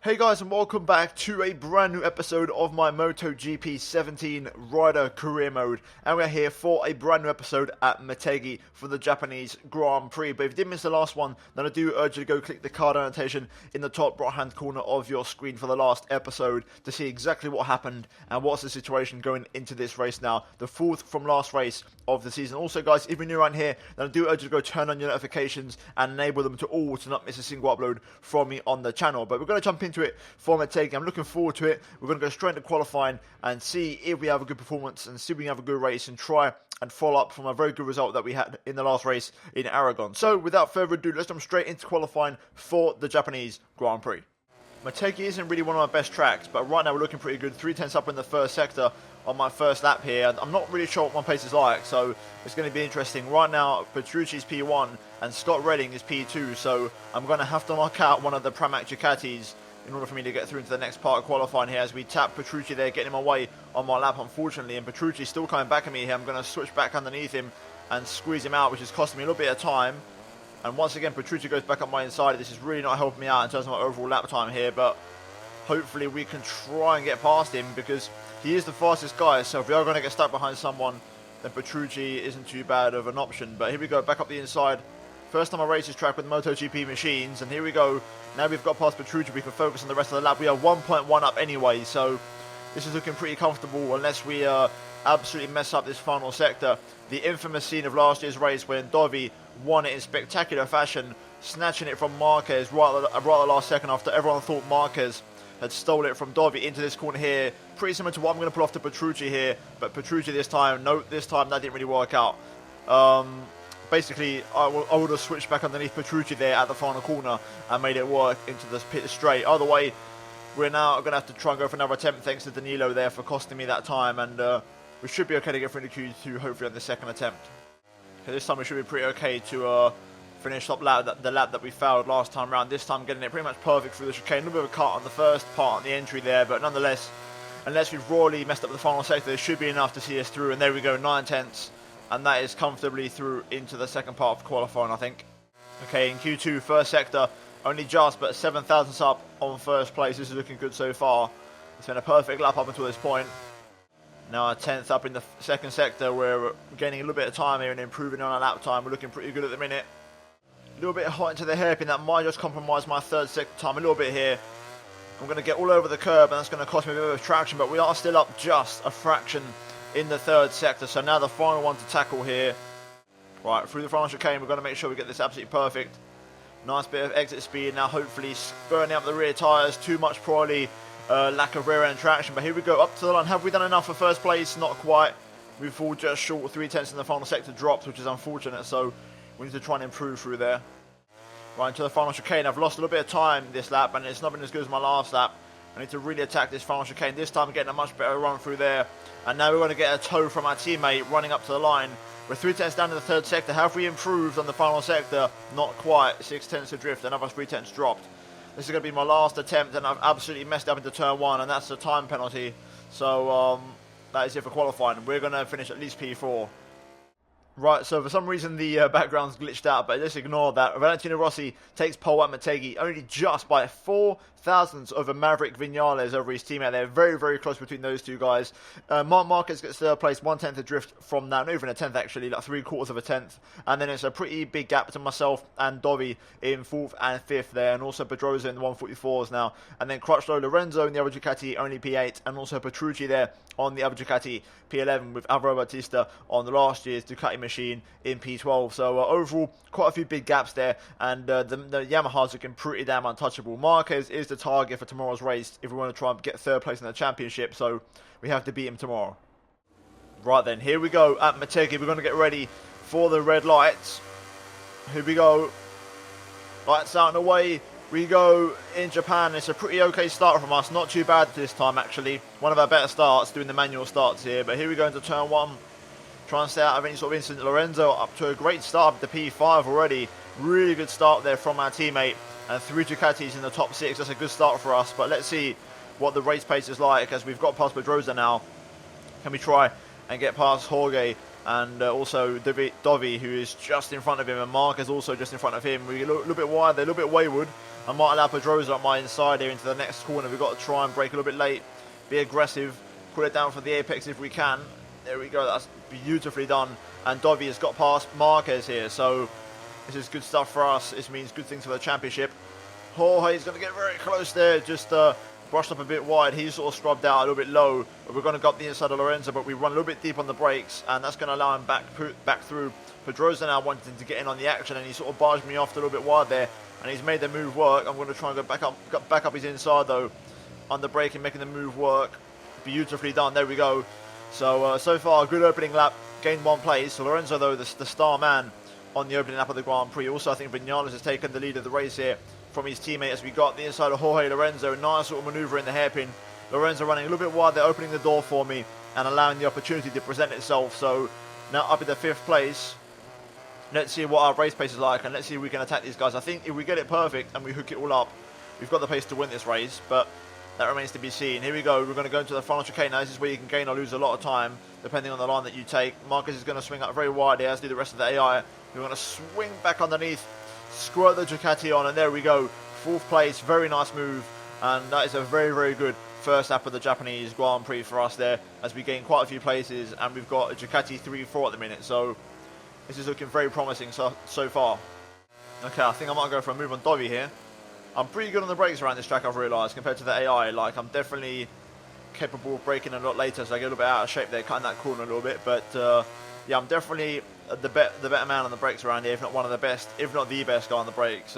Hey guys, and welcome back to a brand new episode of my MotoGP 17 Rider Career Mode, and we're here for a brand new episode at Motegi for the Japanese Grand Prix. But if you did miss the last one, then I do urge you to go click the card annotation in the top right hand corner of your screen for the last episode to see exactly what happened and what's the situation going into this race now, the fourth from last race of the season. Also guys, if you're new around here, then I do urge you to go turn on your notifications and enable them to all to not miss a single upload from me on the channel. But we're going to jump into it for Motegi. I'm looking forward to it. We're going to go straight into qualifying and see if we have a good performance and see if we have a good race and try and follow up from a very good result that we had in the last race in Aragon. So without further ado, let's jump straight into qualifying for the Japanese Grand Prix. Motegi isn't really one of my best tracks, but right now we're looking pretty good. 3/10 up in the first sector on my first lap here. I'm not really sure what my pace is like, so it's going to be interesting. Right now, Petrucci's P1 and Scott Redding is P2, so I'm going to have to knock out one of the Pramac Ducatis in order for me to get through into the next part of qualifying here, as we tap Petrucci there, getting him away on my lap, unfortunately. And Petrucci's still coming back at me here. I'm going to switch back underneath him and squeeze him out, which is costing me a little bit of time. And once again, Petrucci goes back up my inside. This is really not helping me out in terms of my overall lap time here, but hopefully we can try and get past him because he is the fastest guy. So if we are going to get stuck behind someone, then Petrucci isn't too bad of an option. But here we go, back up the inside. First time I race this track with MotoGP machines, and here we go. Now we've got past Petrucci, we can focus on the rest of the lap. We are 1.1 up anyway, so this is looking pretty comfortable unless we absolutely mess up this final sector. The infamous scene of last year's race when Dovi won it in spectacular fashion, snatching it from Marquez right at the last second after everyone thought Marquez had stolen it from Dovi into this corner here. Pretty similar to what I'm going to pull off to Petrucci here, but Petrucci this time, no, this time that didn't really work out. Basically, I would have switched back underneath Petrucci there at the final corner and made it work into the pit straight. Either way, we're now going to have to try and go for another attempt thanks to Danilo there for costing me that time, and we should be okay to get through into Q2 hopefully on the second attempt. Okay, this time we should be pretty okay to finish up the lap that we failed last time round. This time getting it pretty much perfect through the chicane. A little bit of a cut on the first part on the entry there, but nonetheless, unless we've royally messed up the final sector, there should be enough to see us through, and there we go, 9/10. And that is comfortably through into the second part of qualifying, I think. Okay, in Q2, first sector, only just, but 7 thousandths up on first place. This is looking good so far. It's been a perfect lap up until this point. Now a 10th up in the second sector. We're gaining a little bit of time here and improving on our lap time. We're looking pretty good at the minute. A little bit hot into the hairpin. That might just compromise my third sector time a little bit here. I'm going to get all over the curb, and that's going to cost me a bit of traction, but we are still up just a fraction in the third sector. So now the final one to tackle here. Right, through the final chicane, we're going to make sure we get this absolutely perfect. Nice bit of exit speed. Now hopefully burning up the rear tyres. Too much probably lack of rear end traction. But here we go, up to the line. Have we done enough for first place? Not quite. We fall just short. 3/10 in the final sector drops, which is unfortunate. So we need to try and improve through there. Right, into the final chicane. I've lost a little bit of time this lap, and it's not been as good as my last lap. I need to really attack this final chicane. This time getting a much better run through there. And now we're going to get a tow from our teammate running up to the line. We're 3/10 down in the third sector. Have we improved on the final sector? Not quite. 6/10 of drift. Another 3/10 dropped. This is going to be my last attempt, and I've absolutely messed up into turn one, and that's a time penalty. So that is it for qualifying. We're going to finish at least P4. Right, so for some reason the background's glitched out, but let's ignore that. Valentino Rossi takes pole at Motegi, only just by 4 thousandths over Maverick Vinales over his teammate. They're very, very close between those two guys. Mark Marquez gets third place, 1/10 of drift from that, not even a 10th actually, like 3/4 of a 10th. And then it's a pretty big gap between myself and Dovi in 4th and 5th there, and also Pedrosa in the 144s now. And then Crutchlow Lorenzo in the other Ducati, only P8, and also Petrucci there on the other Ducati, P11, with Alvaro Bautista on the last year's Ducati machine in P12. So overall, quite a few big gaps there, and the Yamaha's looking pretty damn untouchable. Marquez is the target for tomorrow's race if we want to try and get third place in the championship, so we have to beat him tomorrow. Right then, here we go at Motegi. We're going to get ready for the red lights. Here we go. Lights out and away we go in Japan. It's a pretty okay start from us. Not too bad this time, actually. One of our better starts, doing the manual starts here. But here we go into turn one. Trying to stay out of any sort of incident. Lorenzo up to a great start with the P5 already. Really good start there from our teammate. And 3 Ducatis in the top 6. That's a good start for us. But let's see what the race pace is like, as we've got past Pedrosa now. Can we try and get past Jorge and also Dovi, who is just in front of him, and Mark is also just in front of him. We're a little bit wide, they're a little bit wayward. I might allow Pedrosa up my inside here into the next corner. We've got to try and break a little bit late, be aggressive, pull it down for the apex if we can. There we go, that's beautifully done. And Dovi has got past Marquez here, so this is good stuff for us. This means good things for the championship. Jorge's going to get very close there, just brushed up a bit wide. He's sort of scrubbed out a little bit low, but we're going to go up the inside of Lorenzo, but we run a little bit deep on the brakes, and that's going to allow him back through. Pedrosa now wanting to get in on the action, and he sort of barged me off a little bit wide there, and he's made the move work. I'm going to try and go back up his inside though, on the brake and making the move work. Beautifully done. There we go. So so far, good opening lap, gained 1 place. So Lorenzo though, the star man on the opening lap of the Grand Prix. Also, I think Vinales has taken the lead of the race here from his teammate as we got the inside of Jorge Lorenzo. Nice little manoeuvre in the hairpin. Lorenzo running a little bit wide there, opening the door for me and allowing the opportunity to present itself. So now up in the 5th place. Let's see what our race pace is like, and let's see if we can attack these guys. I think if we get it perfect and we hook it all up, we've got the pace to win this race, but that remains to be seen. Here we go. We're going to go into the final chicane now. This is where you can gain or lose a lot of time, depending on the line that you take. Marcus is going to swing up very wide here, as do the rest of the AI. We're going to swing back underneath, squirt the Ducati on, and there we go. 4th place. Very nice move, and that is a very, very good first lap of the Japanese Grand Prix for us there, as we gain quite a few places, and we've got a Ducati 3-4 at the minute, so this is looking very promising so far. Okay, I think I might go for a move on Dovi here. I'm pretty good on the brakes around this track, I've realised, compared to the AI. Like, I'm definitely capable of braking a lot later, so I get a little bit out of shape there, cutting that corner a little bit. But, yeah, I'm definitely the better man on the brakes around here, if not one of the best, if not the best guy on the brakes.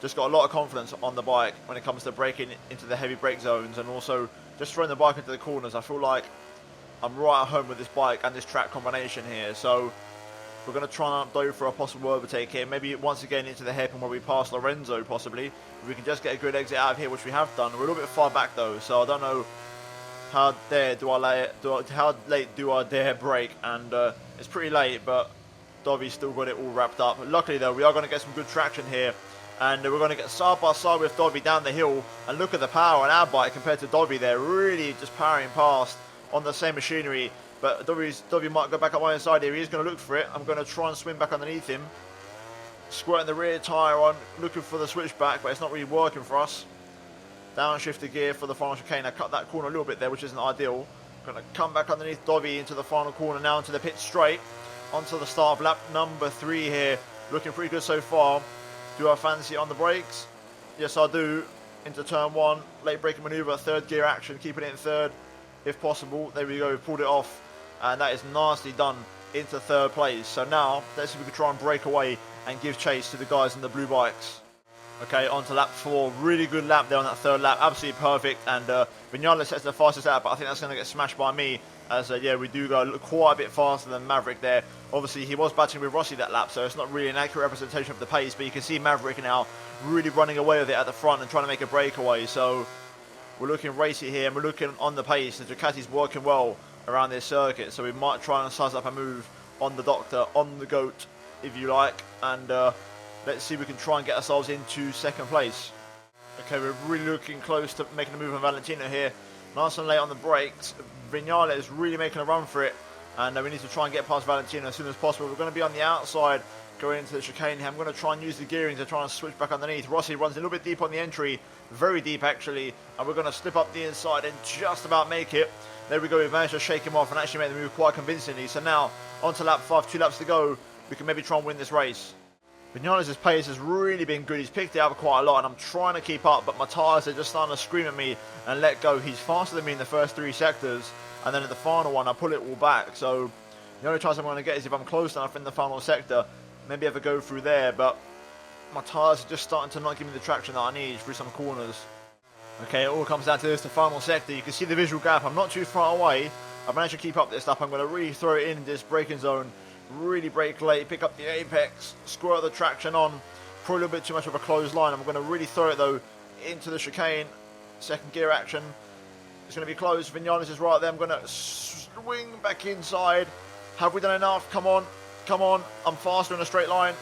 Just got a lot of confidence on the bike when it comes to braking into the heavy brake zones, and also just throwing the bike into the corners. I feel like I'm right at home with this bike and this track combination here. So we're going to try and go for a possible overtake here. Maybe once again into the hairpin where we pass Lorenzo, possibly. If we can just get a good exit out of here, which we have done. We're a little bit far back though, so I don't know how late do I dare brake. And it's pretty late, but Dovi's still got it all wrapped up. Luckily though, we are going to get some good traction here. And we're going to get side by side with Dovi down the hill. And look at the power on our bike compared to Dovi there. Really just powering past on the same machinery. But Dovi might go back up my inside here. He's going to look for it. I'm going to try and swim back underneath him. Squirting the rear tyre on. Looking for the switchback, but it's not really working for us. Downshift the gear for the final chicane. I cut that corner a little bit there, which isn't ideal. Going to come back underneath Dovi into the final corner now, into the pit straight. Onto the start of lap number 3 here. Looking pretty good so far. Do I fancy it on the brakes? Yes, I do. Into turn 1. Late braking manoeuvre. 3rd gear action. Keeping it in 3rd if possible. There we go. We've pulled it off. And that is nicely done into 3rd place. So now, let's see if we can try and break away and give chase to the guys in the blue bikes. Okay, on to lap 4. Really good lap there on that 3rd lap. Absolutely perfect. And Vinales sets the fastest lap, but I think that's going to get smashed by me. As, yeah, we do go quite a bit faster than Maverick there. Obviously, he was battling with Rossi that lap, so it's not really an accurate representation of the pace. But you can see Maverick now really running away with it at the front and trying to make a breakaway. So we're looking racy here, and we're looking on the pace. The Ducati's working well around this circuit, so we might try and size up a move on the Doctor, on the GOAT, if you like. And let's see if we can try and get ourselves into 2nd place. Okay, we're really looking close to making a move on Valentino here. Nice and late on the brakes. Vinales is really making a run for it, and we need to try and get past Valentino as soon as possible. We're going to be on the outside going into the chicane here. I'm going to try and use the gearing to try and switch back underneath. Rossi runs a little bit deep on the entry, very deep actually, and we're going to slip up the inside and just about make it. There we go, we've managed to shake him off and actually make the move quite convincingly. So now, on to lap 5, 2 laps to go. We can maybe try and win this race. Vinales' pace has really been good. He's picked it up quite a lot, and I'm trying to keep up, but my tyres are just starting to scream at me and let go. He's faster than me in the first 3 sectors, and then in the final one, I pull it all back. So the only chance I'm going to get is if I'm close enough in the final sector, maybe have a go through there, but my tyres are just starting to not give me the traction that I need through some corners. Okay, it all comes down to this, the final sector. You can see the visual gap. I'm not too far away. I've managed to keep up this lap. I'm going to really throw it in this braking zone. Really brake late, pick up the apex, squirt the traction on. Probably a little bit too much of a closed line. I'm going to really throw it though into the chicane. 2nd gear action. It's going to be close. Vinales is right there. I'm going to swing back inside. Have we done enough? Come on. Come on. I'm faster in a straight line.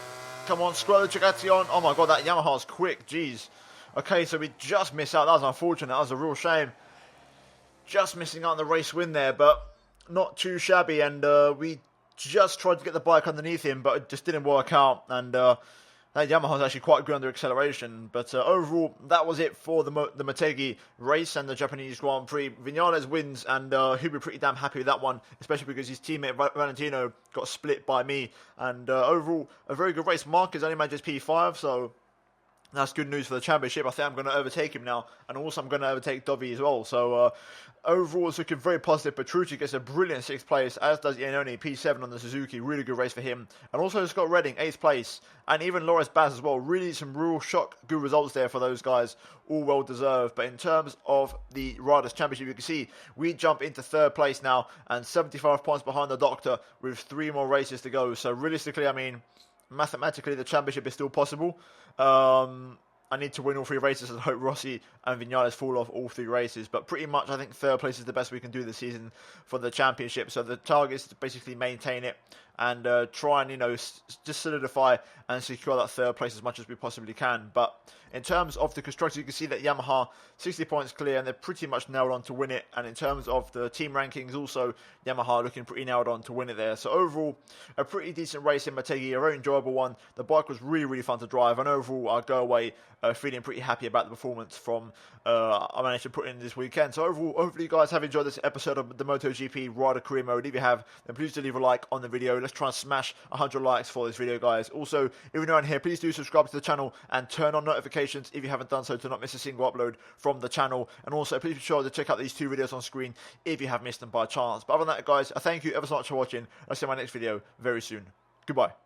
Come on. Squirt the Ducati on. Oh my god, that Yamaha's quick. Jeez. Okay, so we just missed out. That was unfortunate. That was a real shame. Just missing out on the race win there, but not too shabby. And we just tried to get the bike underneath him, but it just didn't work out. And that Yamaha's actually quite good under acceleration. But overall, that was it for the Motegi race and the Japanese Grand Prix. Vinales wins, and he'll be pretty damn happy with that one, especially because his teammate Valentino got split by me. And overall, a very good race. Mark is only managed P5, so that's good news for the championship. I think I'm going to overtake him now, and also I'm going to overtake Dovi as well. So overall, it's looking very positive. Petrucci gets a brilliant 6th place, as does Iannone, P7 on the Suzuki. Really good race for him. And also Scott Redding, 8th place, and even Loris Baz as well. Really some real shock good results there for those guys. All well deserved. But in terms of the Riders' Championship, you can see we jump into 3rd place now, and 75 points behind the Doctor with 3 more races to go. So realistically, I mean, mathematically, the championship is still possible. I need to win all 3 races and hope Rossi and Vinales fall off all 3 races. But pretty much, I think 3rd place is the best we can do this season for the championship. So the target is to basically maintain it and try and, just solidify and secure that 3rd place as much as we possibly can. But in terms of the constructors, you can see that Yamaha 60 points clear, and they're pretty much nailed on to win it. And in terms of the team rankings, also Yamaha looking pretty nailed on to win it there. So overall, a pretty decent race in Motegi, a very enjoyable one. The bike was really, really fun to drive, and overall, I go away feeling pretty happy about the performance from I managed to put in this weekend. So overall, hopefully you guys have enjoyed this episode of the MotoGP Rider Career Mode. If you have, then please do leave a like on the video. Let's try and smash 100 likes for this video, guys. Also, if you're new on here, please do subscribe to the channel and turn on notifications if you haven't done so to not miss a single upload from the channel. And also, please be sure to check out these 2 videos on screen if you have missed them by chance. But other than that, guys, I thank you ever so much for watching. I'll see you in my next video very soon. Goodbye.